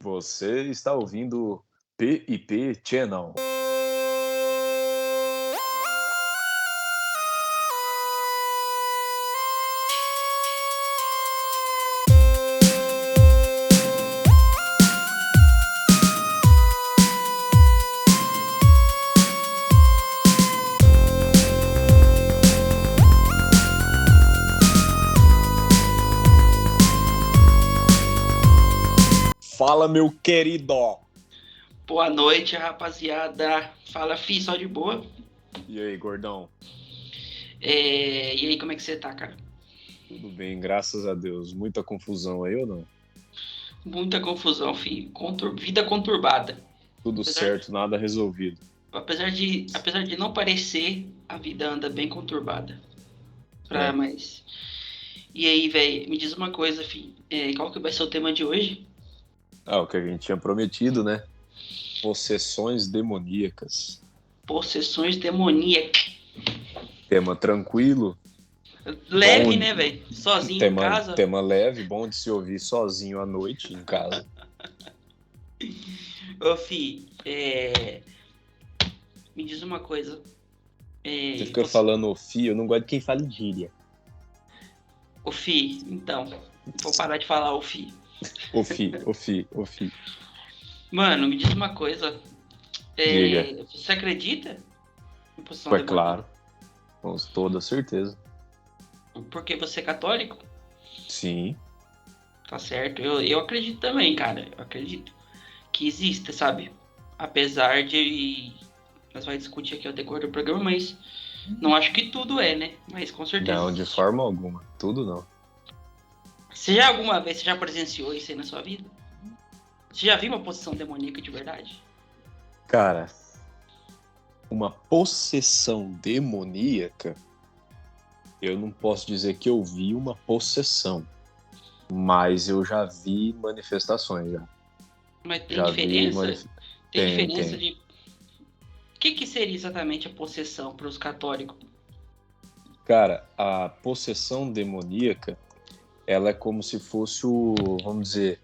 Você está ouvindo PIP Channel. Fala, meu querido! Boa noite, rapaziada. Fala, fi, só de boa. E aí, gordão? E aí, como é que você tá, cara? Tudo bem, graças a Deus. Muita confusão aí ou não? Muita confusão, fi. Vida conturbada. Tudo certo, nada resolvido. Apesar de não parecer, a vida anda bem conturbada. Mas... E aí, velho, me diz uma coisa, fi. Qual que vai ser o tema de hoje? O que a gente tinha prometido, né? Possessões demoníacas. Possessões demoníacas. Tema tranquilo. Leve, bom, né, velho? Sozinho em casa. Tema leve, bom de se ouvir sozinho à noite em casa. Ô, fi, me diz uma coisa. Você fica falando fi, eu não gosto de quem fala gíria. Ô, fi, então, vou parar de falar ô, fi. Ô, fi. Mano, me diz uma coisa. Diga. Você acredita em possessão É demoníaca? claro, com toda certeza. Porque você é católico? Sim. Tá certo. Eu acredito também, cara. Eu acredito que exista, sabe? Apesar de... Nós vamos discutir aqui ao decorrer do programa, mas não acho que tudo é, né? Mas com certeza. Não, de forma alguma. Tudo não. Você alguma vez já presenciou isso aí na sua vida? Você já viu uma possessão demoníaca de verdade? Cara, uma possessão demoníaca, eu não posso dizer que eu vi uma possessão, mas eu já vi manifestações já. Mas tem Já diferença? Tem diferença tem. de... O que seria exatamente a possessão para os católicos? Cara, a possessão demoníaca, ela é como se fosse vamos dizer,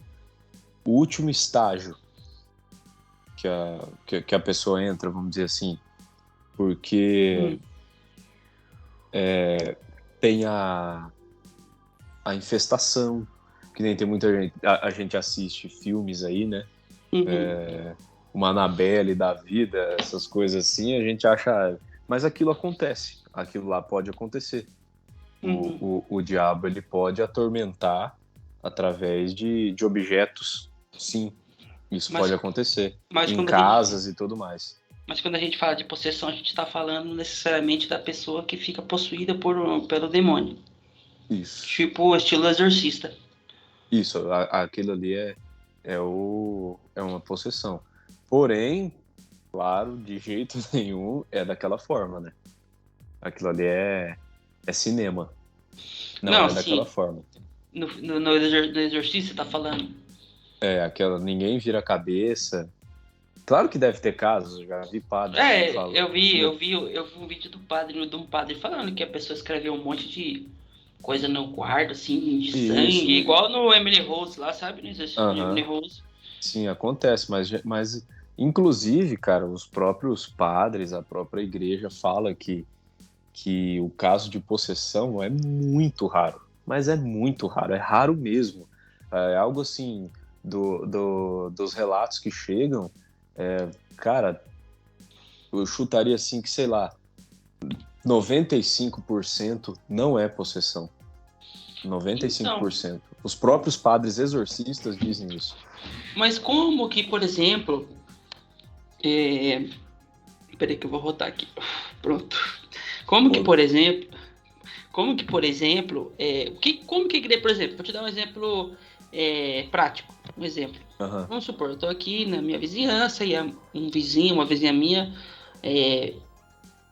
o último estágio que a pessoa entra, vamos dizer assim, porque tem a infestação, que nem tem muita gente, a gente assiste filmes aí, né? Uma Annabelle da vida, essas coisas assim, a gente acha, mas aquilo acontece, aquilo lá pode acontecer. O diabo, ele pode atormentar através de objetos, sim, isso pode acontecer, em casas e tudo mais. Mas quando a gente fala de possessão, a gente está falando necessariamente da pessoa que fica possuída pelo demônio. Isso. Tipo, estilo exorcista. Isso, aquilo ali é uma possessão. Porém, claro, de jeito nenhum é daquela forma, né? Aquilo ali é cinema. Não é daquela forma. No exorcista você tá falando? Aquela, ninguém vira a cabeça. Claro que deve ter casos, eu já vi padre. Eu vi um vídeo de um padre falando que a pessoa escreveu um monte de coisa no quarto, assim, de sangue, igual no Emily Rose lá, sabe? No exorcismo de Emily Rose. Sim, acontece, mas inclusive, cara, os próprios padres, a própria igreja fala que o caso de possessão é muito raro, mas é muito raro, é raro mesmo. É algo assim, dos relatos que chegam, cara, eu chutaria assim que, sei lá, 95% não é possessão. 95%. Então, os próprios padres exorcistas dizem isso. Mas como que, por exemplo... Peraí que eu vou rotar aqui. Pronto. Como que, por exemplo, como que a igreja, por exemplo, vou te dar um exemplo prático, um exemplo. Vamos supor, eu tô aqui na minha vizinhança e um vizinho, uma vizinha minha,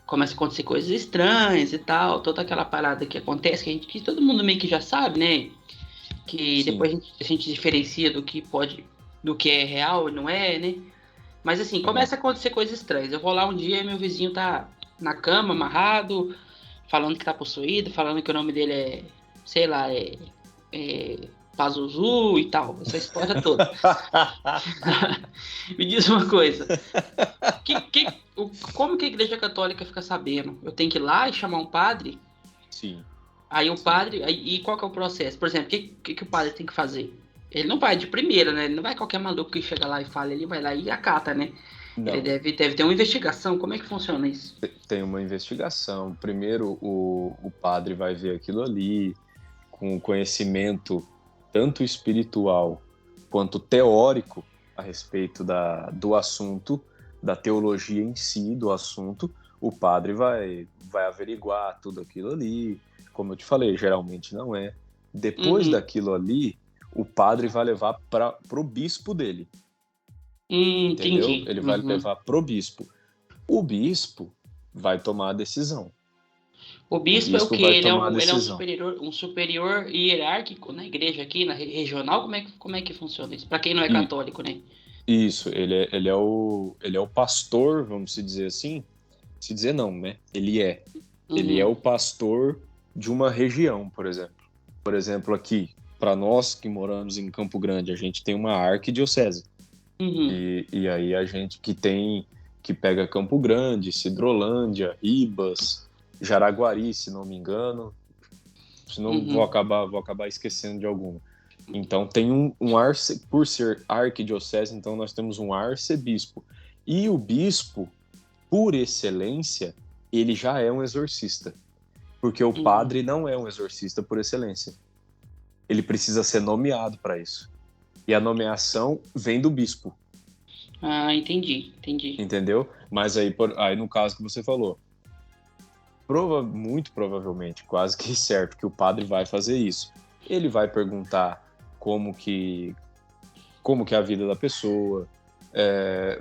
começa a acontecer coisas estranhas e tal, toda aquela parada que acontece, que todo mundo meio que já sabe, né? Que Sim. Depois a gente diferencia do que é real e não é, né? Mas assim, começa a acontecer coisas estranhas. Eu vou lá um dia e meu vizinho tá na cama, amarrado, falando que tá possuído, falando que o nome dele é, sei lá, Pazuzu e tal, essa história toda. Me diz uma coisa, como que a Igreja Católica fica sabendo? Eu tenho que ir lá e chamar um padre? Sim. Aí o Sim. padre, e qual que é o processo? Por exemplo, o que o padre tem que fazer? Ele não vai de primeira, né? Ele não vai qualquer maluco que chega lá e fala, ele vai lá e acata, né? Ele Não, deve ter uma investigação. Como é que funciona isso? tem uma investigação. Primeiro, o padre vai ver aquilo ali com conhecimento tanto espiritual quanto teórico a respeito do assunto, da teologia em si do assunto. O padre vai averiguar tudo aquilo ali. Como eu te falei, geralmente não é. Depois daquilo ali, o padre vai levar para o bispo dele. Entendeu? Entendi. Ele vai levar pro bispo. O bispo vai tomar a decisão. O O bispo é o bispo quê? vai Ele é tomar a um, ele é decisão. um superior hierárquico na igreja aqui, na regional? Como é que funciona isso? Para quem não é E católico, né? isso, ele é o pastor, vamos se dizer assim. Se dizer não, né? Ele é Uhum, o pastor de uma região, por exemplo. Por exemplo, aqui, para nós que moramos em Campo Grande, a gente tem uma arquidiocese. uhum, E aí a gente que pega Campo Grande, Sidrolândia, Ribas, Jaraguari, se não me engano. Senão uhum. vou acabar esquecendo de alguma. Então tem por ser arquidiocese, então nós temos um arcebispo. E o bispo, por excelência, ele já é um exorcista. Porque o Uhum. padre não é um exorcista por excelência. Ele precisa ser nomeado para isso. E a nomeação vem do bispo, Ah, entendi. entendeu? Mas aí no caso que você falou, muito provavelmente, quase que certo, que o padre vai fazer isso. Ele vai perguntar como que, como que é a vida da pessoa,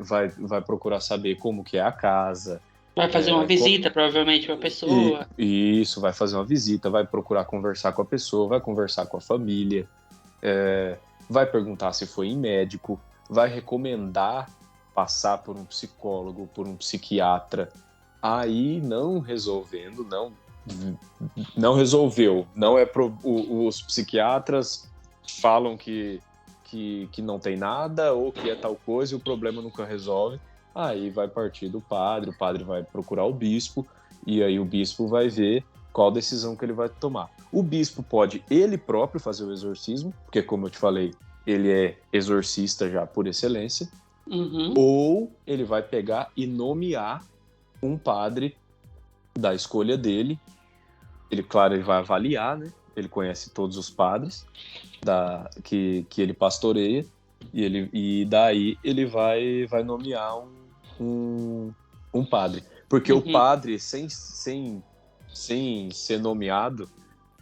vai procurar saber como que é a casa, Vai fazer uma é, visita, provavelmente, para a pessoa. e isso, vai fazer uma visita, vai procurar conversar com a pessoa, vai conversar com a família, vai perguntar se foi em médico, vai recomendar passar por um psicólogo, por um psiquiatra. Aí não resolvendo, não resolveu. Não é os psiquiatras falam que não tem nada ou que é tal coisa e o problema nunca resolve. Aí vai partir do padre, o padre vai procurar o bispo e aí o bispo vai ver qual decisão que ele vai tomar. O bispo pode ele próprio fazer o exorcismo, porque como eu te falei, ele é exorcista já por excelência, Uhum, ou ele vai pegar e nomear um padre da escolha dele. Ele, claro, ele vai avaliar, né? Ele conhece todos os padres que ele pastoreia e daí ele vai nomear um padre. Porque o uhum, padre, sem ser nomeado,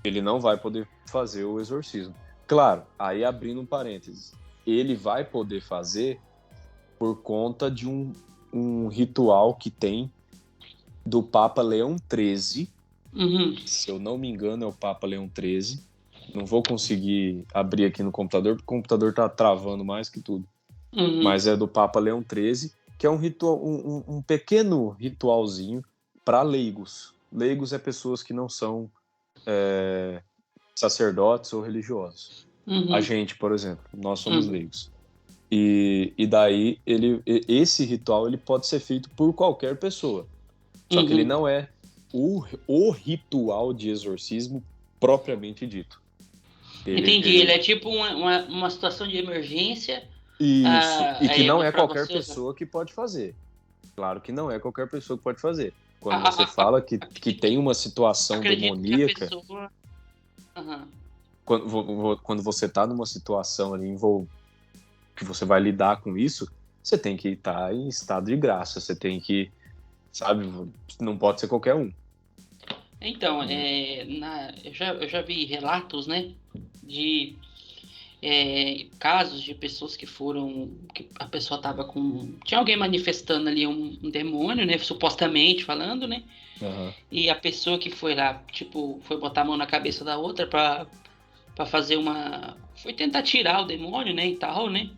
ele não vai poder fazer o exorcismo. Claro, aí abrindo um parênteses, ele vai poder fazer por conta de um ritual que tem do Papa Leão XIII. uhum, Se eu não me engano, é o Papa Leão XIII. Não vou conseguir abrir aqui no computador, porque o computador tá travando mais que tudo. uhum. Mas é do Papa Leão XIII, que é um ritual, um pequeno ritualzinho para leigos. Leigos é pessoas que não são sacerdotes ou religiosos. A Uhum, gente, por exemplo, nós somos uhum, leigos. E daí esse ritual ele pode ser feito por qualquer pessoa. Só que ele uhum. não é o ritual de exorcismo propriamente dito. Entendi. Ele Ele é tipo uma situação de emergência. Isso. Ah, E que aí não é para qualquer você usar. pessoa que pode fazer. Claro que não é qualquer pessoa que pode fazer. Quando A- você a- a- fala que tem uma situação Acredito que a demoníaca, pessoa. Aham. quando você está numa situação ali que você vai lidar com isso, você tem que estar em estado de graça. Você tem que, sabe, não pode ser qualquer um. Então, Né? eu já vi relatos, né, de casos de pessoas que foram, que a pessoa tava com, tinha alguém manifestando ali um demônio, né, supostamente falando, né, Aham. e a pessoa que foi lá, tipo, foi botar a mão na cabeça da outra pra fazer foi tentar tirar o demônio, né, e tal, né,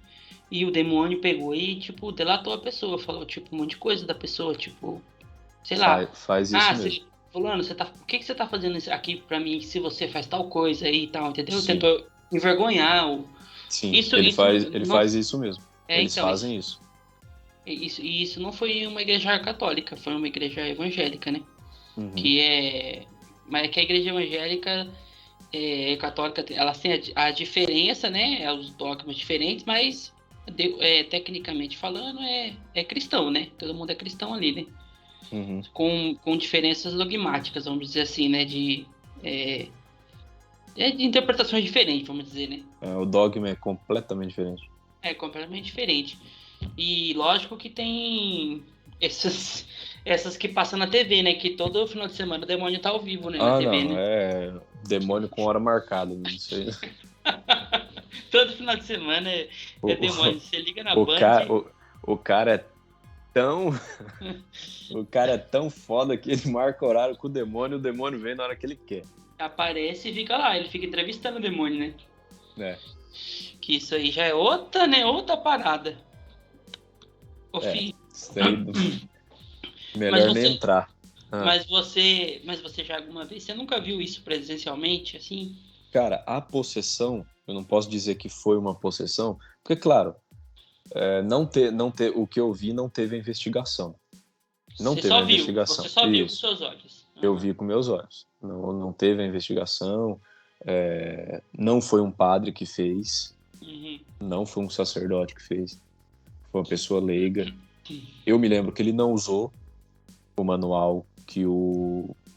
e o demônio pegou e, tipo, delatou a pessoa, falou, tipo, um monte de coisa da pessoa, tipo, sei lá. Faz isso Ah, mesmo. fulano, o que que você tá fazendo aqui pra mim se você faz tal coisa aí e tal, entendeu? Sim. envergonhar. Sim, Isso, ele isso faz isso mesmo. Eles então, fazem isso. isso não foi uma igreja católica, foi uma igreja evangélica, né? Uhum. Que é. Mas é que a igreja evangélica católica, elas têm a diferença, né? Os dogmas diferentes, mas tecnicamente falando, é cristão, né? Todo mundo é cristão ali, né? Uhum. Com diferenças dogmáticas, vamos dizer assim, né? De interpretações diferentes, vamos dizer, né? O dogma é completamente diferente. É completamente diferente. E lógico que tem essas que passam na TV, né? Que todo final de semana o demônio tá ao vivo, né? Na Ah, TV, não, né? é demônio com hora marcada, não sei. Todo final de semana é O, demônio. Você liga na o, Band, cara, o cara é tão. O cara é tão foda que ele marca horário com o demônio vem na hora que ele quer. aparece e fica lá. Ele fica entrevistando o demônio, né? É. Que isso aí já é outra, né? Outra parada. Ô, É. filho, Isso aí, mas melhor nem você, entrar. Ah. mas você já alguma vez, você nunca viu isso presencialmente, assim? Cara, a possessão, eu não posso dizer que foi uma possessão, porque, claro, o que eu vi não teve a investigação. Não Você teve a só viu, você investigação. só viu com Isso. seus olhos. Eu Aham. vi com meus olhos. Não teve a investigação. Não foi um padre que fez. Uhum. Não foi um sacerdote que fez. Foi uma pessoa leiga. Eu me lembro que ele não usou o manual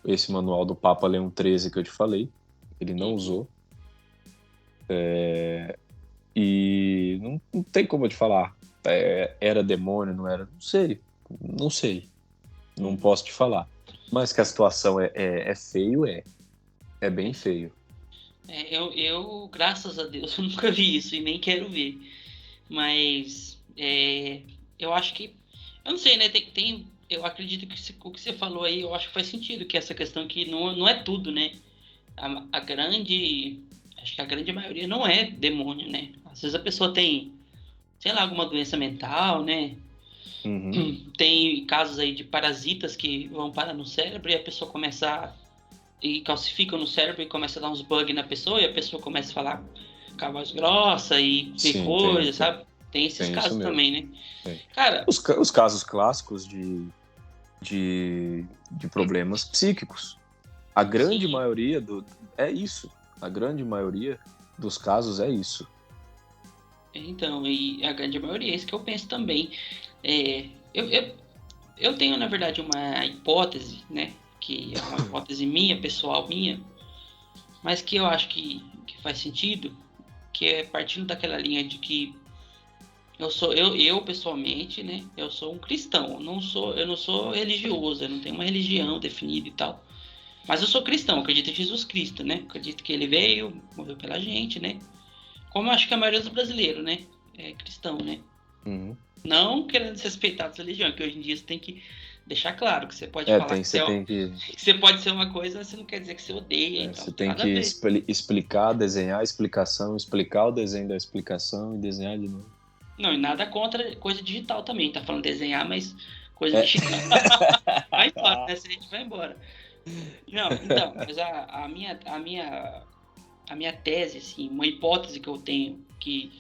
esse manual do Papa Leão XIII que eu te falei. Ele não Uhum. usou. E não tem como eu te falar. Era demônio, não era? Não sei. Não sei. Não posso te falar. Mas que a situação é feio, é. É bem feio. Graças a Deus, eu nunca vi isso e nem quero ver. Mas eu acho que. Eu não sei, né? Eu acredito que o que você falou aí, eu acho que faz sentido, que essa questão que não é tudo, né? A grande. Acho que a grande maioria não é demônio, né? Às vezes a pessoa tem, sei lá, alguma doença mental, né? Uhum. Tem casos aí de parasitas que vão parar no cérebro e a pessoa começa e calcificam no cérebro e começa a dar uns bugs na pessoa e a pessoa começa a falar com a voz grossa e ver Sim, coisas, sabe? Tem esses tem isso casos mesmo. também, né? Tem. Cara, Os casos clássicos de problemas psíquicos. A grande sim, maioria é isso. A grande maioria dos casos é isso. então, e a grande maioria, é isso que eu penso também. É, eu tenho, na verdade, uma hipótese, né? Que é uma hipótese minha, pessoal minha, mas que eu acho que faz sentido, que é partindo daquela linha de que eu pessoalmente, né? Eu sou um cristão, eu não sou religioso, eu não tenho uma religião definida e tal. Mas eu sou cristão, acredito em Jesus Cristo, né? Acredito que ele veio, morreu pela gente, né? Como eu acho que a maioria dos brasileiros, né? É cristão, né? Uhum. Não querendo desrespeitar a sua religião, que hoje em dia você tem que deixar claro que você pode falar Você tem que você pode ser uma coisa, mas você não quer dizer que você odeia, então você não tem tem nada a que ver. explicar, desenhar a explicação, explicar o desenho da explicação e desenhar de novo. Não, e nada contra coisa digital também, tá falando desenhar, mas coisa É. digital. Vai embora, né? Se a gente vai embora. Não, então, mas a minha tese, assim, uma hipótese que eu tenho, que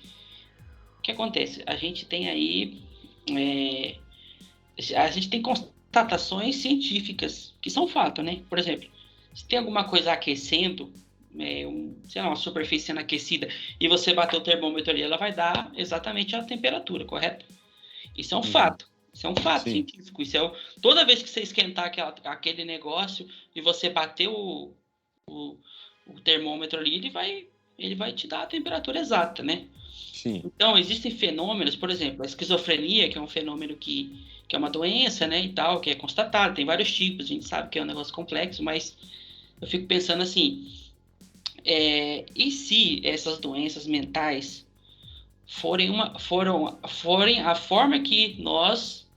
acontece? A gente tem aí, a gente tem constatações científicas que são fato, né? Por exemplo, se tem alguma coisa aquecendo, sei lá, uma superfície sendo aquecida, e você bater o termômetro ali, ela vai dar exatamente a temperatura, correto? Isso é um Uhum. fato. Isso é um fato Sim. científico. Toda vez que você esquentar aquele negócio e você bater o, o termômetro ali, ele vai te dar a temperatura exata, né? Sim. Então, existem fenômenos, por exemplo, a esquizofrenia, que é um fenômeno que é uma doença, né, e tal, que é constatado, tem vários tipos, a gente sabe que é um negócio complexo, mas eu fico pensando assim, e se essas doenças mentais forem a forma que nós,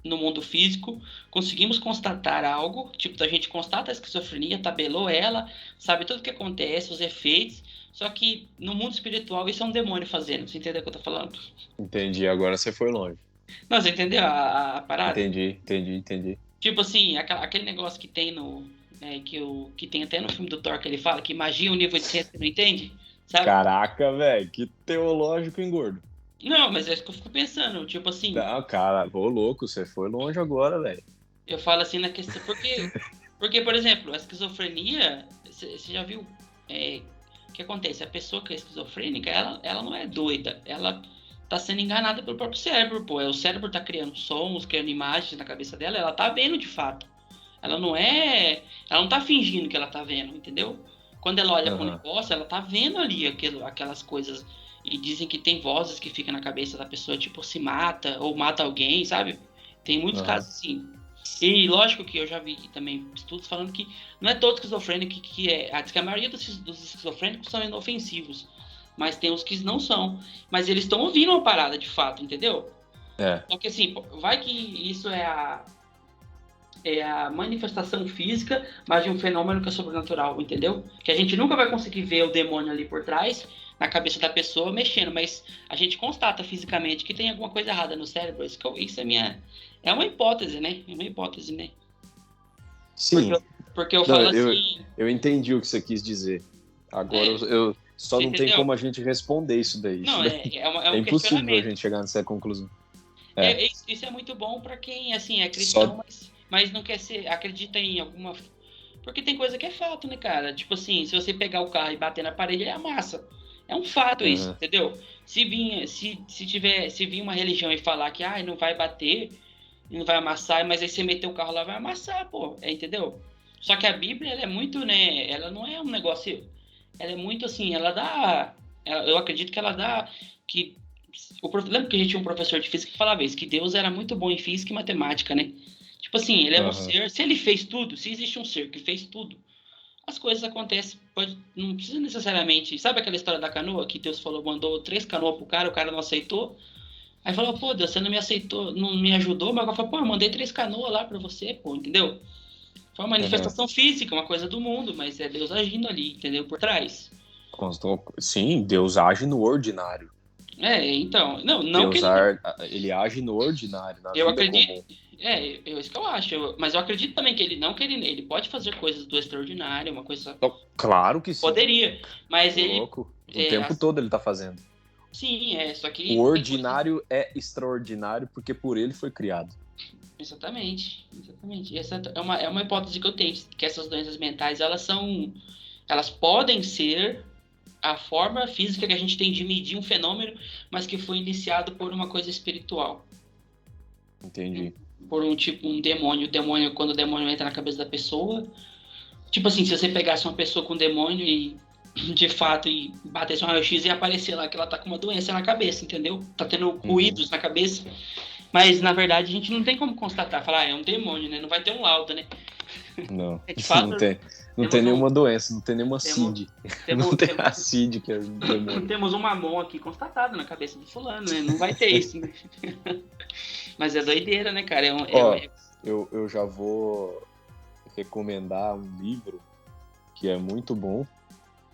no mundo físico, conseguimos constatar algo, tipo, a gente constata a esquizofrenia, tabelou ela, sabe tudo o que acontece, os efeitos, só que no mundo espiritual isso é um demônio fazendo, você entendeu o que eu tô falando? Entendi. Agora você foi longe. Não, você entendeu a parada? Entendi. Tipo assim, aquele negócio que tem no. Que tem até no filme do Thor que ele fala que magia é um nível de ciência que você não entende. sabe? Caraca, velho, que teológico, hein, gordo? Não, mas é isso que eu fico pensando, tipo assim, Não, cara, ô louco, você foi longe agora, velho. eu falo assim na questão, porque por exemplo, a esquizofrenia, você já viu, o que acontece? A pessoa que é esquizofrênica, ela não é doida, ela tá sendo enganada pelo próprio cérebro, pô, o cérebro tá criando sons, criando imagens na cabeça dela, ela tá vendo de fato. Ela não tá fingindo que ela tá vendo, entendeu? Quando ela olha para um Aham, negócio, ela tá vendo ali aquelas coisas. E dizem que tem vozes que ficam na cabeça da pessoa, tipo, se mata ou mata alguém, sabe? Tem muitos aham, casos assim. E lógico que eu já vi também estudos falando que não é todo esquizofrênico que é. Diz que a maioria dos esquizofrênicos são inofensivos. Mas tem os que não são. Mas eles estão ouvindo uma parada de fato, entendeu? é, Só que assim, vai que isso é a manifestação física, mas de um fenômeno que é sobrenatural, entendeu? Que a gente nunca vai conseguir ver o demônio ali por trás, na cabeça da pessoa, mexendo, mas a gente constata fisicamente que tem alguma coisa errada no cérebro. Isso é minha. É uma hipótese, né? É uma hipótese, né? Porque, sim. eu- porque eu Não, falo assim. eu entendi o que você quis dizer. Agora É, só você não tem entendeu? como a gente responder isso daí. Isso Não, daí é é um impossível a questionamento. gente chegar nessa conclusão. É, Isso é muito bom para quem assim é cristão, só. mas não quer ser, acredita em alguma. Porque tem coisa que é fato, né, cara? Tipo assim, se você pegar o carro e bater na parede, ele amassa. É um fato isso, Aham, entendeu? Se vir uma religião e falar que não vai bater, e não vai amassar, mas aí você meter o carro lá, vai amassar, pô. Entendeu? Só que a Bíblia, ela é muito, né? Ela não é um negócio. Ela é muito assim, ela dá. Eu acredito que ela dá. Que lembra que a gente tinha um professor de física que falava isso, que Deus era muito bom em física e matemática, né? Tipo assim, ele é um aham, ser, se ele fez tudo, se existe um ser que fez tudo, as coisas acontecem, não precisa necessariamente. Sabe aquela história da canoa que Deus falou, mandou 3 canoas pro cara, o cara não aceitou? Aí falou, pô, Deus, você não me aceitou, não me ajudou, mas agora falou, pô, eu mandei 3 canoas lá pra você, pô, entendeu? Foi uma aham. manifestação física, uma coisa do mundo, mas é Deus agindo ali, entendeu? Por trás. Sim, Deus age no ordinário. Então, não que ele não. Ele age no ordinário, na Eu vida acredito. comum. Isso que eu acho. Mas eu acredito também que ele não que ele pode fazer coisas do extraordinário, uma coisa. Então, claro que sim. Poderia. Mas Ô, ele. louco. O tempo todo ele tá fazendo. Sim, só O que tem coisa. ordinário é extraordinário porque por ele foi criado. Exatamente. Exatamente. Essa é uma hipótese que eu tenho, que essas doenças mentais, elas são. Elas podem ser a forma física que a gente tem de medir um fenômeno, mas que foi iniciado por uma coisa espiritual. Entendi. Por um demônio. Quando o demônio entra na cabeça da pessoa. Tipo assim, se você pegasse uma pessoa com demônio e de fato e batesse um raio-x e aparecer lá que ela tá com uma doença na cabeça, entendeu? Tá tendo Uhum. ruídos na cabeça. Mas na verdade a gente não tem como constatar, falar, é um demônio, né? Não vai ter um laudo, né? Não, De não fato, tem, não tem temos um. nenhuma doença, não tem nenhuma Temos, CID. Não temos, tem temos, a CID, que é o demônio. temos um mamão aqui constatado na cabeça do fulano, né? Não vai ter isso, né? Mas é doideira, né, cara? Ó, eu já vou recomendar um livro que é muito bom,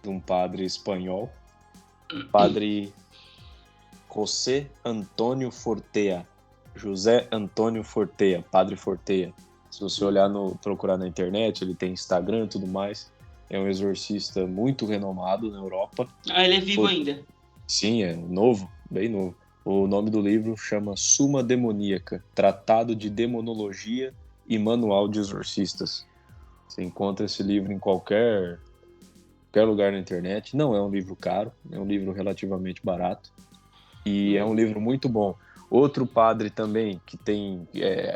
de um padre espanhol, padre José Antônio Fortea. José Antônio Fortea, Padre Fortea. Se você procurar na internet, ele tem Instagram e tudo mais. É um exorcista muito renomado na Europa. ele é vivo ainda. Sim, é novo, bem novo. O nome do livro chama Suma Demoníaca, Tratado de Demonologia e Manual de Exorcistas. Você encontra esse livro em qualquer lugar na internet. Não é um livro caro, é um livro relativamente barato. E é um livro muito bom. Outro padre também, que tem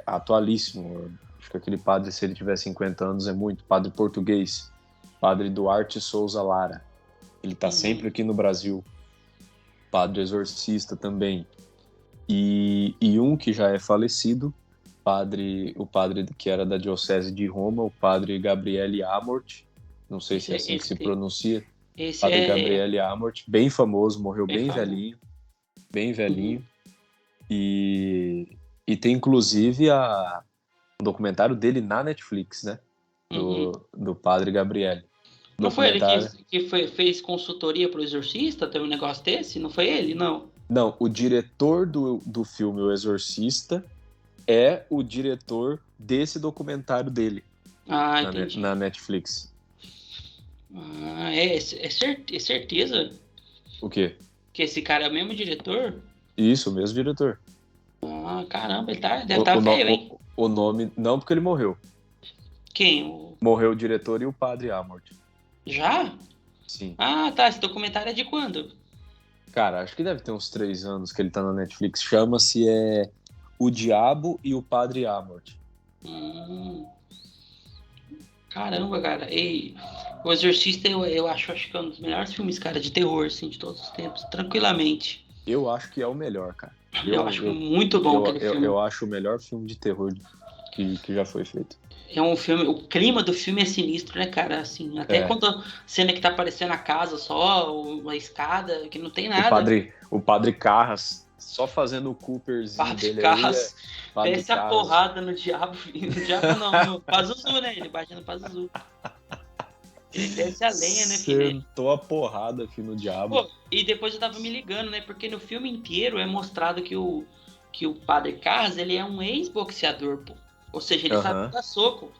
atualíssimo, acho que aquele padre, se ele tiver 50 anos, é muito, padre português, padre Duarte Souza Lara. Ele está sempre aqui no Brasil. Padre exorcista também. E um que já é falecido, o padre que era da Diocese de Roma, o padre Gabriele Amort, não sei se é assim que se pronuncia, Esse padre é Gabriele Amort, bem famoso, morreu bem bem famoso. velhinho, bem velhinho. Uhum. E tem inclusive um documentário dele na Netflix, né? Uhum. Do padre Gabriele. Não foi ele Documentário. fez consultoria pro Exorcista? Teve um negócio desse? Não foi ele? Não. Não, o diretor do filme O Exorcista é o diretor desse documentário dele Entendi. na Netflix. É certeza? O quê? Que esse cara é o mesmo diretor? Isso, o mesmo diretor. Ah, caramba, ele deve estar velho, hein? O nome, não, porque ele morreu. Quem? Morreu o diretor e o padre Amort. Já? Sim. Ah, tá. Esse documentário é de quando? Cara, acho que deve ter uns 3 anos que ele tá na Netflix. Chama-se O Diabo e o Padre Amort. Hum, caramba, cara. E O Exorcista eu acho que é um dos melhores filmes, cara, de terror, assim, de todos os tempos. Tranquilamente. Eu acho que é o melhor, cara. Eu acho muito bom aquele filme. Eu acho o melhor filme de terror que já foi feito. É um filme, o clima do filme é sinistro, né, cara? Assim, até quando a cena que tá aparecendo a casa só, a escada, que não tem nada. O padre Carras, só fazendo o Cooperzinho Padre dele Carras, aí. desce a porrada no diabo, no diabo não, no Pazuzu, né? Ele bate no Pazuzu. Ele desce a lenha, né, filho? Sentou a porrada aqui no diabo. Pô, e depois eu tava me ligando, né? Porque no filme inteiro é mostrado que o Padre Carras, ele é um ex-boxeador, pô. Ou seja, ele sabe dar soco.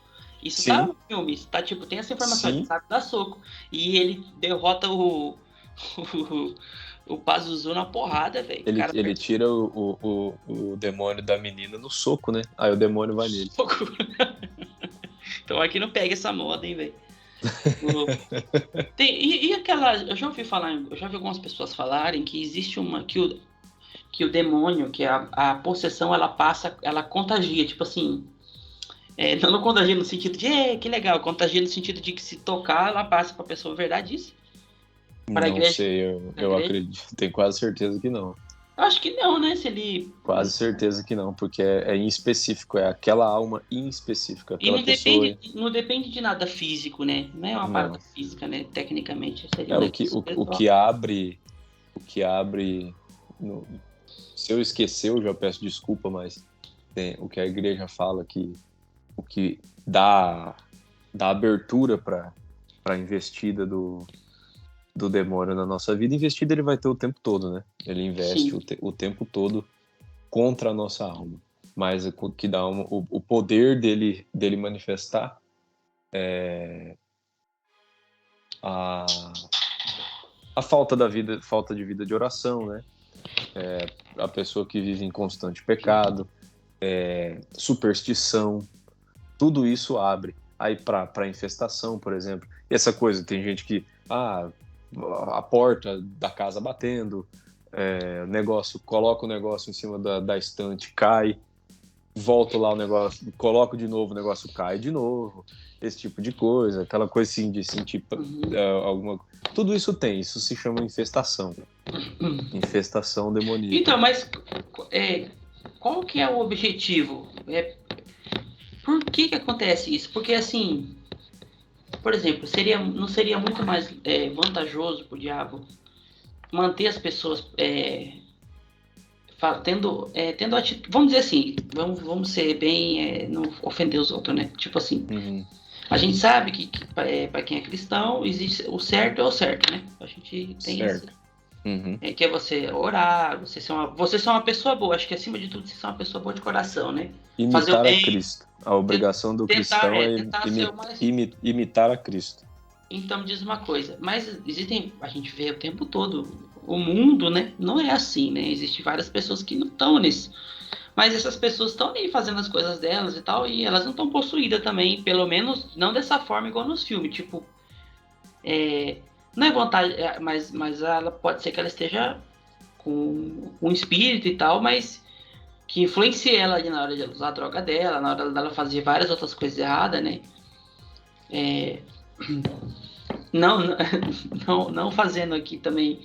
Isso tá no filme, tá, tipo, tem essa informação, ele sabe dar soco. E ele derrota o Pazuzu na porrada, velho. Ele tira o demônio da menina no soco, né? Aí o demônio vai nele. Então aqui não pega essa moda, hein, velho. E aquela. Eu já ouvi algumas pessoas falarem que existe uma. Que o demônio, que a possessão, ela contagia, tipo assim. Não contagia no sentido de, que legal, contagia no sentido de que se tocar, ela passa pra pessoa. Verdade isso? Não sei, eu acredito. Tenho quase certeza que não. Eu acho que não, né? Se ele... Quase certeza que não, porque é em específico, é aquela alma em específico. E não depende de nada físico, né? Não é uma parada física, né? Tecnicamente. Seria o que abre. Se eu esquecer, eu já peço desculpa, mas o que a igreja fala que o que dá abertura para a investida do demônio na nossa vida. Investida ele vai ter o tempo todo, né? Ele investe o tempo todo contra a nossa alma. Mas o que dá o poder dele manifestar é a falta de vida de oração, né? A pessoa que vive em constante pecado, superstição, tudo isso abre. Aí para infestação, por exemplo. E essa coisa, tem gente que a porta da casa batendo, coloca o negócio em cima da estante, cai, volto lá o negócio, coloco de novo, o negócio cai de novo, esse tipo de coisa, aquela coisa assim de sentir alguma... Tudo isso isso se chama infestação. Infestação demoníaca. Então, mas qual que é o objetivo? Por que acontece isso? Porque assim... Por exemplo, não seria muito mais vantajoso para o diabo manter as pessoas tendo atitude, vamos dizer assim, vamos ser bem, não ofender os outros, né? Tipo assim, a gente sabe que para quem é cristão existe o certo é o certo, né? A gente tem isso. Que é você orar, você ser uma pessoa boa. Acho que acima de tudo você ser uma pessoa boa de coração, né? Imitar a Cristo. A obrigação do cristão é imitar a Cristo. Então me diz uma coisa, mas a gente vê o tempo todo, o mundo, né? Não é assim, né? Existem várias pessoas que não estão nisso. Mas essas pessoas estão aí fazendo as coisas delas e tal, e elas não estão possuídas também, pelo menos não dessa forma igual nos filmes. Tipo, não é vontade, mas ela pode ser que ela esteja com um espírito e tal, mas que influencia ela ali na hora de usar a droga dela, na hora dela fazer várias outras coisas erradas, né? Não fazendo aqui também.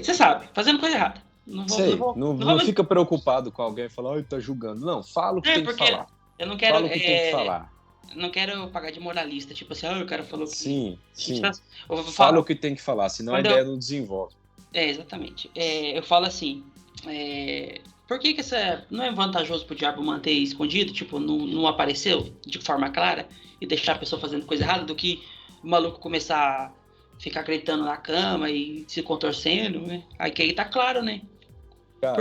Você sabe, fazendo coisa errada. Não fica preocupado com alguém falar, ele tá julgando. Não, fala o que tem que falar. Eu não quero. Fala o que tem que falar. Não quero pagar de moralista, tipo assim, o cara falou que. Sim. Fala o que tem que falar, senão a ideia não desenvolve. Exatamente. Eu falo assim. Por que não é vantajoso pro diabo manter escondido, tipo, não apareceu de forma clara e deixar a pessoa fazendo coisa errada, do que o maluco começar a ficar acreditando na cama e se contorcendo, né? Aí tá claro, né? Cara,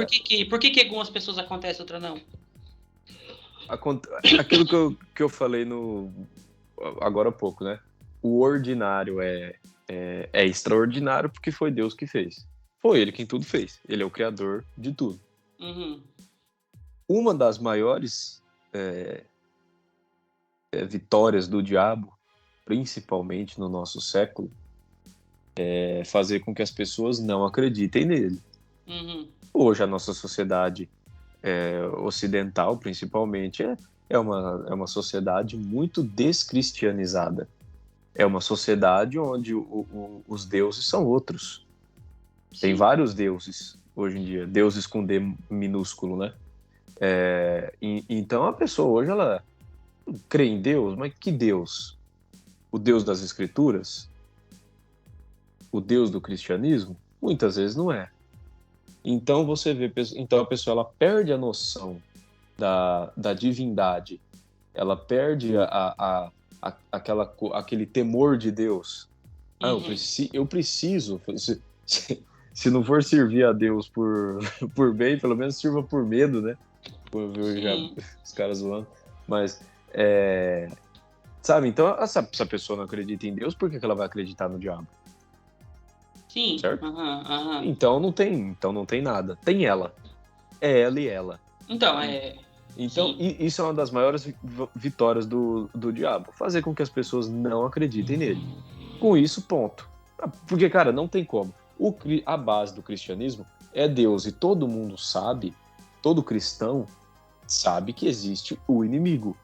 por que algumas pessoas acontecem e outras não? Aquilo que eu falei agora há pouco, né? O ordinário é é extraordinário porque foi Deus que fez. Foi ele quem tudo fez. Ele é o criador de tudo. Uhum. Uma das maiores vitórias do diabo, principalmente no nosso século, é fazer com que as pessoas não acreditem nele. Uhum. Hoje a nossa sociedade ocidental, principalmente, é uma sociedade muito descristianizada. É uma sociedade onde os deuses são outros. Tem vários deuses hoje em dia, deuses com D minúsculo, né? Então a pessoa hoje, ela crê em Deus, mas que Deus? O Deus das Escrituras? O Deus do cristianismo? Muitas vezes não é. Então você vê, então a pessoa, ela perde a noção da divindade, ela perde aquele temor de Deus. Eu preciso, se não for servir a Deus por bem, pelo menos sirva por medo, né? Os caras zoando. Mas, sabe, então se a pessoa não acredita em Deus, por que ela vai acreditar no diabo? Sim. Certo? Então não tem nada. Tem ela. É ela e ela. Então, isso é uma das maiores vitórias do diabo. Fazer com que as pessoas não acreditem nele. Com isso, ponto. Porque, cara, não tem como. A base do cristianismo é Deus. E todo mundo sabe, todo cristão sabe que existe o inimigo.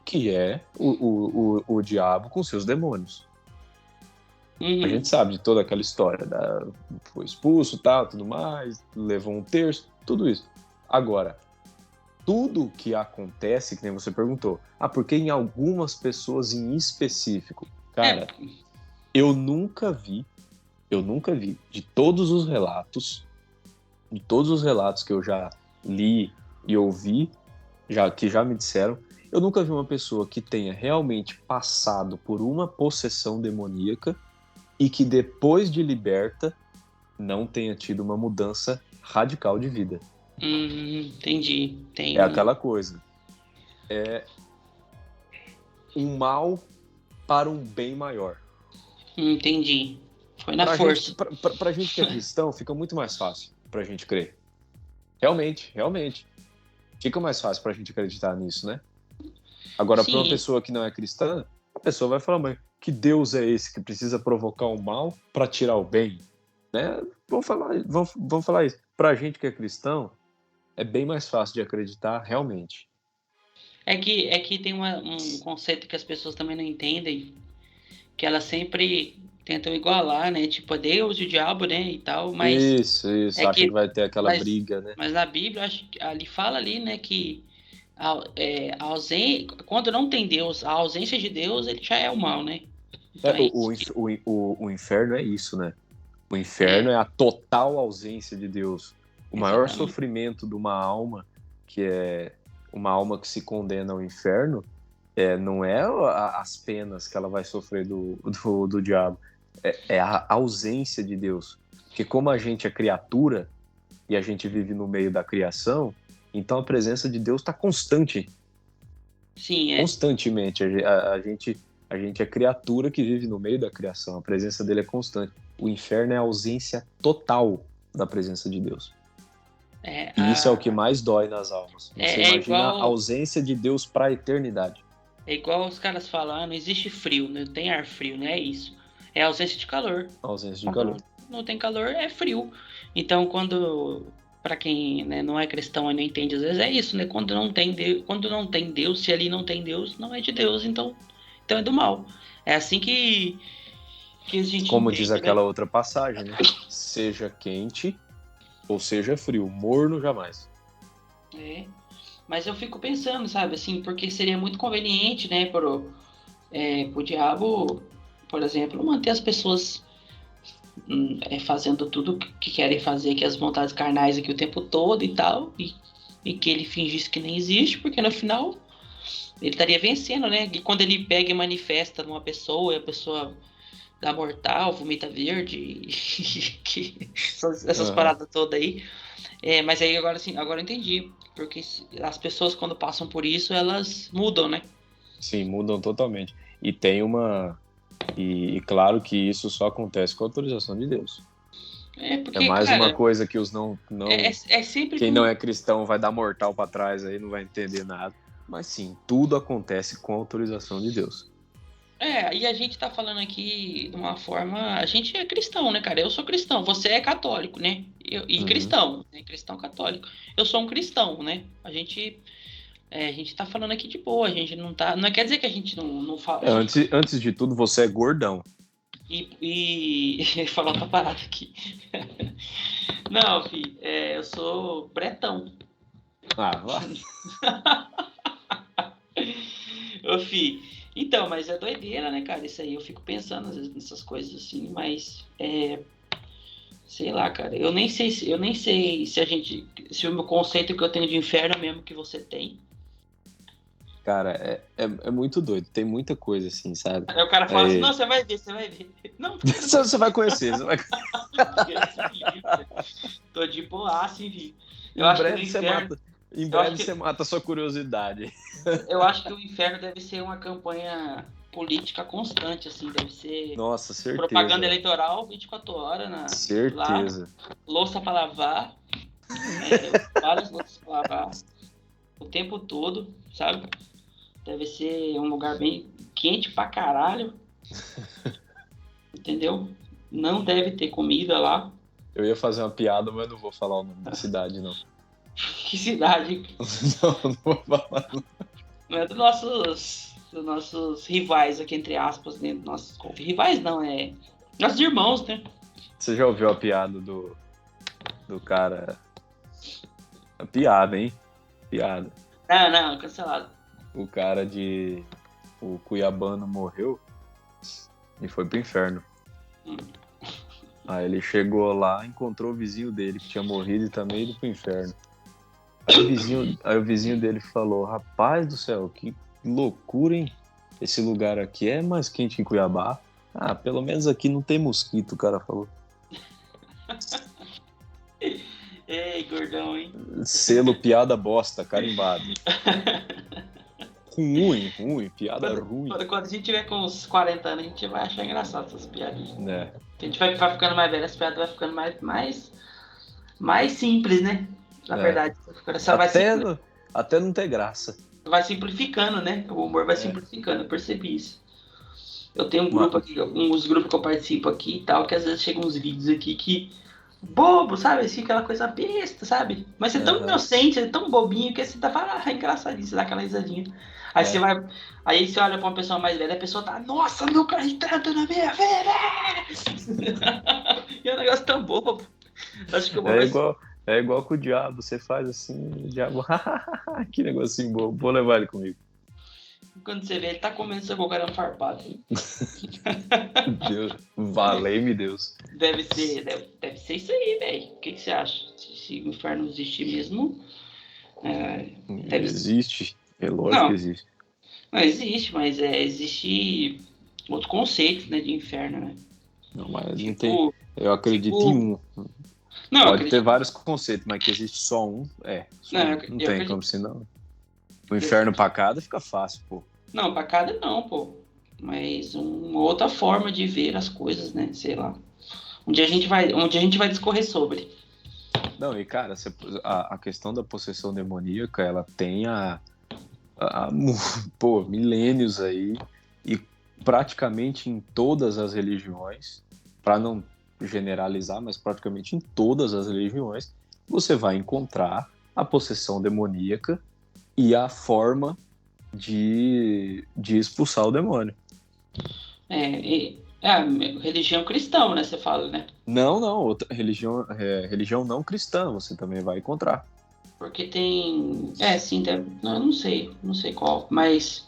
Que é o diabo com seus demônios. A gente sabe de toda aquela história. Foi expulso, tal, tudo mais, levou um terço, tudo isso. Agora, tudo que acontece, que nem você perguntou, porque em algumas pessoas em específico, cara, eu nunca vi, de todos os relatos que eu já li e ouvi, que já me disseram, eu nunca vi uma pessoa que tenha realmente passado por uma possessão demoníaca e que depois de liberta não tenha tido uma mudança radical de vida. Entendi. É aquela coisa. É um mal para um bem maior. Entendi. Foi na força. Pra gente que é cristão, fica muito mais fácil pra gente crer. Realmente. Fica mais fácil pra gente acreditar nisso, né? Agora, pra uma pessoa que não é cristã, a pessoa vai falar, mas que Deus é esse que precisa provocar o mal pra tirar o bem? Né? Vamos falar isso. Pra gente que é cristão, é bem mais fácil de acreditar, realmente. É que tem um conceito que as pessoas também não entendem, que elas sempre tentam igualar, né? Tipo, a Deus e o diabo, né? E tal, mas... Isso. Acha que vai ter aquela briga, né? Mas na Bíblia, acho que ali fala né, que quando não tem Deus, a ausência de Deus, ele já é o mal, né? Então o inferno é isso, né? O inferno é a total ausência de Deus. O maior sofrimento de uma alma, que é uma alma que se condena ao inferno, não é as penas que ela vai sofrer do diabo, é a ausência de Deus. Porque como a gente é criatura e a gente vive no meio da criação, então a presença de Deus está constante. Sim, Constantemente. A gente é criatura que vive no meio da criação. A presença dele é constante. O inferno é a ausência total da presença de Deus. E isso é o que mais dói nas almas. Você imagina a ausência de Deus para a eternidade. É igual os caras falam, não existe frio, não tem ar frio, não é isso. É ausência de calor. Ausência de calor. Não tem calor, é frio. Então, para quem, né, não é cristão e não entende, às vezes é isso, né? Quando não tem Deus, se ali não tem Deus, não é de Deus, então é do mal. É assim que a gente Como entende, diz aquela outra passagem, né? Seja quente ou seja frio, morno jamais. Mas eu fico pensando, sabe, assim, porque seria muito conveniente, né, pro diabo, por exemplo, manter as pessoas fazendo tudo que querem fazer, que as vontades carnais aqui o tempo todo e tal, e que ele fingisse que nem existe, porque no final ele estaria vencendo, né? E quando ele pega e manifesta numa pessoa, e a pessoa dá mortal, vomita verde, essas paradas todas aí. Mas aí agora eu entendi, porque as pessoas quando passam por isso, elas mudam, né? Sim, mudam totalmente. E tem uma E claro que isso só acontece com a autorização de Deus. Porque, É mais cara, uma coisa que os é sempre quem que não é cristão vai dar mortal para trás aí, não vai entender nada. Mas sim, tudo acontece com a autorização de Deus. E a gente tá falando aqui de uma forma. A gente é cristão, né, cara? Eu sou cristão, você é católico, né? E cristão, né? Cristão católico. Eu sou um cristão, né? A gente tá falando aqui de boa, a gente não tá. Não quer dizer que a gente não fala. Antes de tudo, você é gordão. Falar outra parada aqui. Não, filho, eu sou bretão. Lá. Ô, filho. Então, mas é doideira, né, cara? Isso aí eu fico pensando às vezes nessas coisas assim, mas sei lá, cara. Eu nem sei se se o meu conceito que eu tenho de inferno é o mesmo que você tem. Cara, é muito doido. Tem muita coisa assim, sabe? Aí o cara fala assim, não, você vai ver. Não, você vai conhecer. Tô de boaça, enfim. Em breve você mata a sua curiosidade. Eu acho que o inferno deve ser uma campanha política constante, assim, deve ser. Nossa, certeza. Propaganda eleitoral 24 horas certeza. Lá, louça pra lavar, várias louças pra lavar o tempo todo, sabe? Deve ser um lugar bem quente pra caralho. Entendeu? Não deve ter comida lá. Eu ia fazer uma piada, mas não vou falar o nome da cidade, não. Que cidade? Não vou falar. Não é dos nossos rivais aqui, entre aspas, né? Nossos rivais não, nossos irmãos, né? Você já ouviu a piada do cara? A piada, hein? Piada. Não, cancelado. O cara o cuiabano morreu e foi pro inferno. Aí ele chegou lá, encontrou o vizinho dele que tinha morrido e também ido pro inferno. Aí o vizinho dele falou: rapaz do céu, que loucura, hein? Esse lugar aqui é mais quente que Cuiabá. Ah, pelo menos aqui não tem mosquito, o cara falou. Ei, gordão, hein? Selo piada bosta, carimbado. Ruim, piada ruim. Quando a gente tiver com uns 40 anos, a gente vai achar engraçado essas piadinhas. A gente vai ficando mais velho, as piadas vai ficando mais simples, né? Na verdade. Até não ter graça. Vai simplificando, né? O humor vai simplificando, eu percebi isso. Eu tenho um grupo aqui, uns grupos que eu participo aqui e tal, que às vezes chegam uns vídeos aqui que bobo, sabe? Assim, aquela coisa besta, sabe? Mas você é tão inocente, é tão bobinho que você fala, engraçadinho, você dá aquela risadinha. Aí você olha pra uma pessoa mais velha, a pessoa tá, nossa, nunca entrando na minha vida! E é um negócio tão bobo. Acho que é igual com o diabo, você faz assim, o diabo, que negocinho bobo, vou levar ele comigo. Quando você vê, ele tá comendo seu cocarão farpado. Deus, valei-me Deus. Deve ser isso aí, velho. O que você acha? Se o inferno existir mesmo... Existe, é lógico que existe. Não existe, mas existe outro conceito, né, de inferno, né? Não, mas não tem... Eu acredito em um. Não, pode ter vários conceitos, mas que existe só um, não tem como senão. O inferno pra cada fica fácil, pô. Não, pra cada não, pô. Mas uma outra forma de ver as coisas, né? Sei lá. Onde a gente vai discorrer sobre. Não, e cara, a questão da possessão demoníaca, ela tem milênios aí, e praticamente em todas as religiões, para não generalizar, mas praticamente em todas as religiões, você vai encontrar a possessão demoníaca e a forma de expulsar o demônio. Religião cristã, né? Você fala, né? Não, outra religião não cristã você também vai encontrar. Porque tem... sim, eu não sei qual, mas...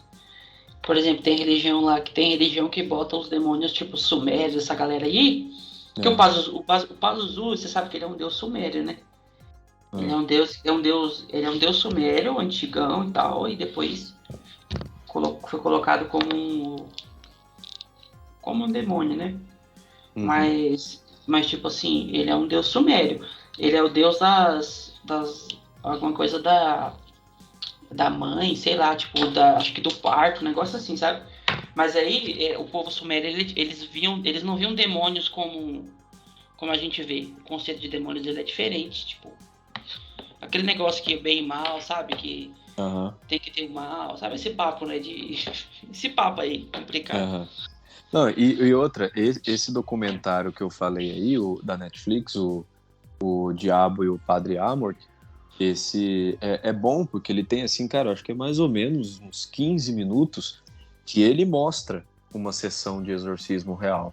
Por exemplo, tem religião que bota os demônios, tipo, sumérios, essa galera aí... Porque o Pazuzu, você sabe que ele é um deus sumério, né? Ele é um deus sumério, antigão e tal, e depois foi colocado como um demônio, né? Mas tipo assim, ele é um deus sumério. Ele é o deus das alguma coisa da mãe, sei lá, tipo, acho que do parto, um negócio assim, sabe? Mas aí, o povo sumério, eles não viam demônios como a gente vê. O conceito de demônios dele é diferente, tipo, aquele negócio que é bem e mal, sabe? Que tem que ter mal, sabe? Esse papo, né? Esse papo aí, complicado. Não, e outra, esse documentário que eu falei aí, da Netflix, o Diabo e o Padre Amor, esse é bom porque ele tem, assim, cara, eu acho que é mais ou menos uns 15 minutos que ele mostra uma sessão de exorcismo real,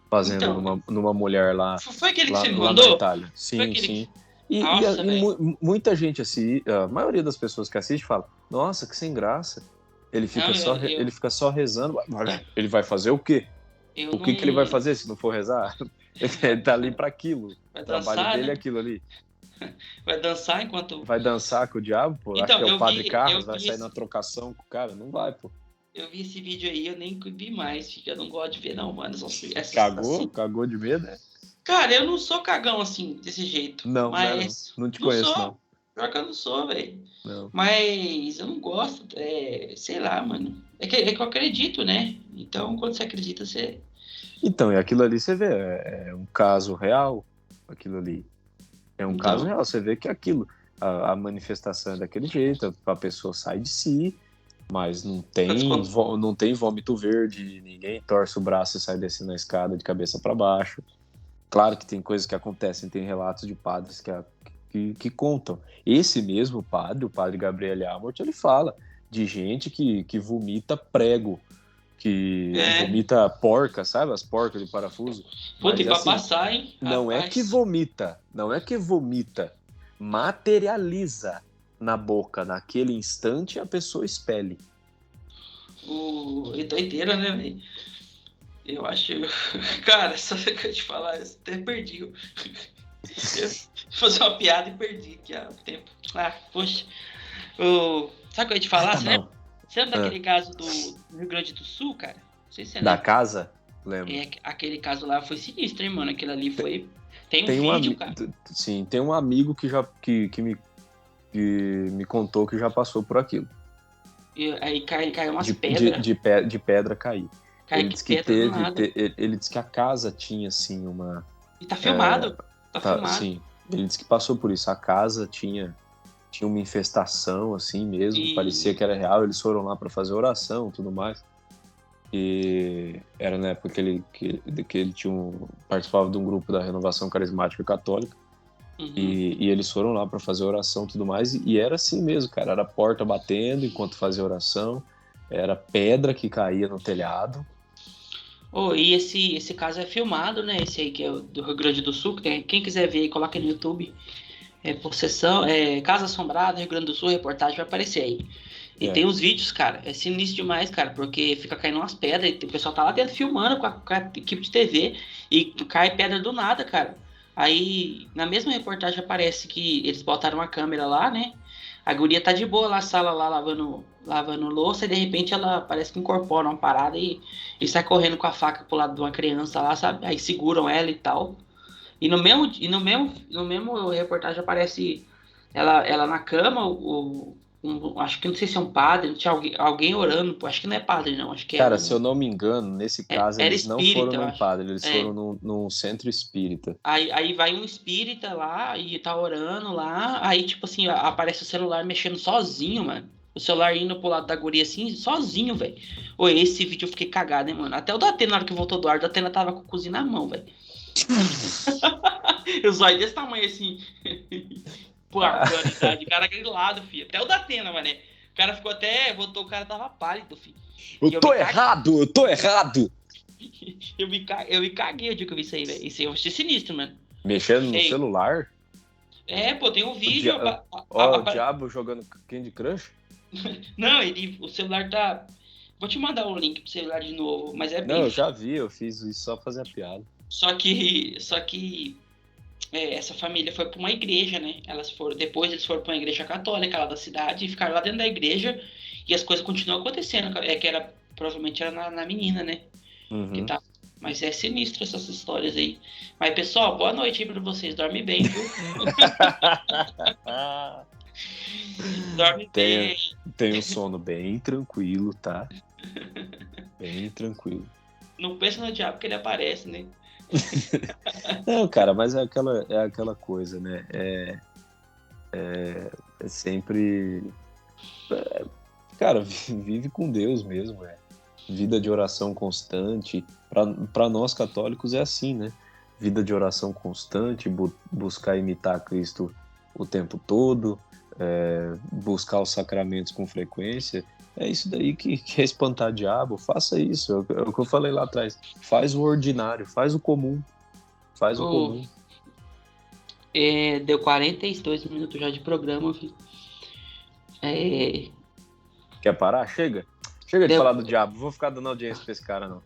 fazendo Então, numa mulher lá, foi aquele que você me lá na mandou? Itália. Foi Sim, aquele sim. que... E Nossa, velho. muita gente, assim, a maioria das pessoas que assiste fala, nossa, que sem graça. Ele fica Não, só, ele fica só rezando. Ele vai fazer o quê? eu O não... que ele vai fazer se não for rezar? Ele tá ali para aquilo. Vai O trabalho dançar, dele é né? aquilo ali. Vai dançar enquanto... Vai dançar com o diabo, pô? Acho que Então, é o Padre Carlos, eu vai vi sair na trocação com o cara? Não vai, pô. eu vi esse vídeo aí, eu nem vi mais, porque eu não gosto de ver não, mano. Essas, Cagou? assim. Cagou de medo, né? Cara, eu não sou cagão assim, desse jeito. Não, não é não. Mas. Não te Não conheço, sou. não. Pior que eu não sou, velho. Não. Mas eu não gosto. Sei lá, mano. É que eu acredito, né? Então, quando você acredita, você. Então, e aquilo ali você vê, é um caso real, aquilo ali. É um caso Então. real, você vê que aquilo, a manifestação é daquele jeito, a pessoa sai de si, mas não tem vômito verde, ninguém torce o braço e sai descendo a escada de cabeça para baixo. Claro que tem coisas que acontecem, tem relatos de padres que contam. Esse mesmo padre, o padre Gabriele Amort, ele fala de gente que vomita prego, que vomita porca, sabe? As porcas de parafuso. Puta, e Mas pra assim, passar, hein? não é que vomita, materializa na boca, naquele instante a pessoa expele. É doideira, né, velho? Eu acho. Cara, só que eu te falar, eu até perdi. Eu fazer uma piada e perdi aqui há tempo. Poxa. Sabe o que eu ia te falar? Você lembra daquele caso do Rio Grande do Sul, cara? Não sei se você lembra. Da casa? Lembro. Aquele caso lá foi sinistro, hein, mano? Aquele ali foi. Tem um vídeo, cara. Sim, tem um amigo que me contou que já passou por aquilo. E aí caiu umas pedras. De pedra cair. Ele disse que a casa tinha, assim, uma... E tá filmado. Tá filmado. Sim, ele disse que passou por isso. A casa tinha uma infestação, assim mesmo, parecia que era real. Eles foram lá para fazer oração e tudo mais. E era na época que ele participava de um grupo da Renovação Carismática Católica. Uhum. E eles foram lá para fazer oração e tudo mais. E era assim mesmo, cara. Era a porta batendo enquanto fazia oração. Era pedra que caía no telhado. E esse caso é filmado, né? Esse aí que é do Rio Grande do Sul. Quem quiser ver aí, coloca no YouTube. Possessão, Casa Assombrada, Rio Grande do Sul, reportagem vai aparecer aí. E tem os vídeos, cara. É sinistro demais, cara, porque fica caindo umas pedras e o pessoal tá lá dentro filmando com a equipe de TV e cai pedra do nada, cara. Aí, na mesma reportagem aparece que eles botaram uma câmera lá, né? A guria tá de boa lá na sala, lá lavando louça, e de repente ela parece que incorpora uma parada e sai correndo com a faca pro lado de uma criança lá, sabe? Aí seguram ela e tal. E no mesmo reportagem aparece ela na cama, acho que não sei se é um padre, tinha alguém orando, acho que não é padre não, acho que Cara, se eu não me engano, nesse caso era eles espírita, não foram num padre, eles É. foram num centro espírita. Aí vai um espírita lá e tá orando lá, aí tipo assim, aparece o celular mexendo sozinho, mano. O celular indo pro lado da guria assim, sozinho, velho. Esse vídeo eu fiquei cagado, hein, mano. Até o Datena, na hora que voltou do ar, o Datena tava com o cozinho na mão, velho. Eu só desse tamanho assim. Pô, de cara grilado, filho. Até o Datena, mané. O cara ficou até. Voltou, o cara tava pálido, filho. Eu tô errado! Eu me caguei o dia que eu vi isso aí, velho. Isso aí eu achei sinistro, mano. Mexendo no celular? Pô, tem um vídeo. O diabo jogando Candy Crush? Não, o celular tá. Vou te mandar o link pro celular de novo, mas bem. Não, eu já vi, eu fiz isso só pra fazer a piada. Só que essa família foi pra uma igreja, né? Depois eles foram pra uma igreja católica lá da cidade e ficaram lá dentro da igreja e as coisas continuam acontecendo. Provavelmente era na menina, né? Uhum. Que tá. Mas é sinistro essas histórias aí. Mas, pessoal, boa noite aí pra vocês. Dorme bem, viu? Dorme bem. Tem um sono bem tranquilo, tá? Bem tranquilo. Não pensa no diabo que ele aparece, né? Não, cara, mas é aquela coisa, né? É sempre. Cara, vive com Deus mesmo, vida de oração constante. Para nós católicos é assim, né? Vida de oração constante, buscar imitar Cristo o tempo todo, buscar os sacramentos com frequência. É isso daí que é espantar diabo. Faça isso. É o que eu falei lá atrás. Faz o ordinário, faz o comum. Faz o Ô, comum. deu 42 minutos já de programa, filho. Quer parar? Chega. Chega de Deu, falar do diabo. Vou ficar dando audiência pra esse cara, não.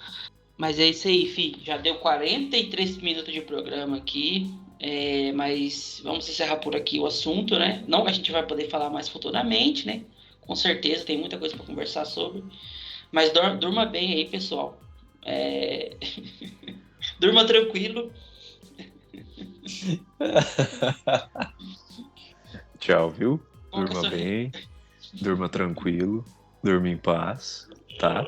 mas é isso aí, filho. Já deu 43 minutos de programa aqui. Mas vamos encerrar por aqui o assunto, né? Não que a gente vai poder falar mais futuramente, né? Com certeza tem muita coisa para conversar sobre. Mas durma bem aí, pessoal. Durma tranquilo. Tchau, viu? Qual que é a Durma sua... bem. Durma tranquilo. Durma em paz. Tá?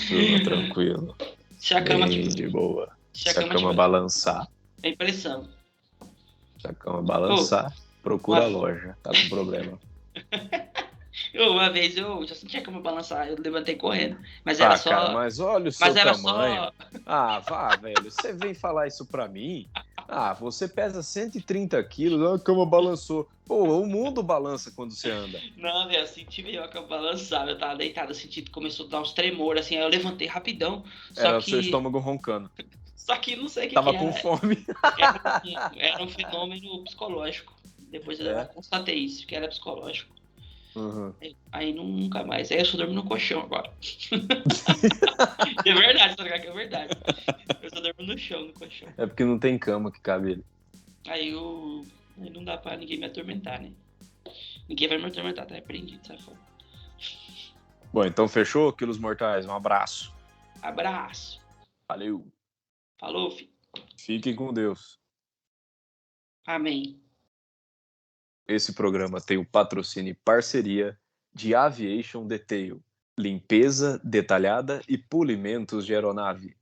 Durma tranquilo. Se a cama, Bem de boa. se a Se a cama cama tiver... balançar. É impressão. Se a cama balançar, procura a loja. Tá com problema. Uma vez eu já senti a cama balançar, eu levantei correndo. Mas era só. Cara, mas olha o Mas seu era tamanho. só. Vá, velho. Você vem falar isso pra mim? Você pesa 130 quilos, a cama balançou. Pô, o mundo balança quando você anda. Não, velho, eu senti meio a cama balançar. Eu tava deitado, eu senti que começou a dar uns tremores, assim. Aí eu levantei rapidão. Era o seu estômago roncando. Só que não sei o que Tava que com era. fome. Era um fenômeno psicológico. Depois eu constatei isso, que era psicológico. Uhum. Aí nunca mais. Aí eu só durmo no colchão agora. É verdade, só que é verdade. Eu só durmo no chão, no colchão. É porque não tem cama que cabe ele. Aí não dá pra ninguém me atormentar, né? Ninguém vai me atormentar, tá repreendido, sai fora. Bom, então fechou, Quilos Mortais. Um abraço. Abraço. Valeu. Falou, filho. Fiquem com Deus. Amém. Esse programa tem o patrocínio e parceria de Aviation Detail, limpeza detalhada e polimentos de aeronave.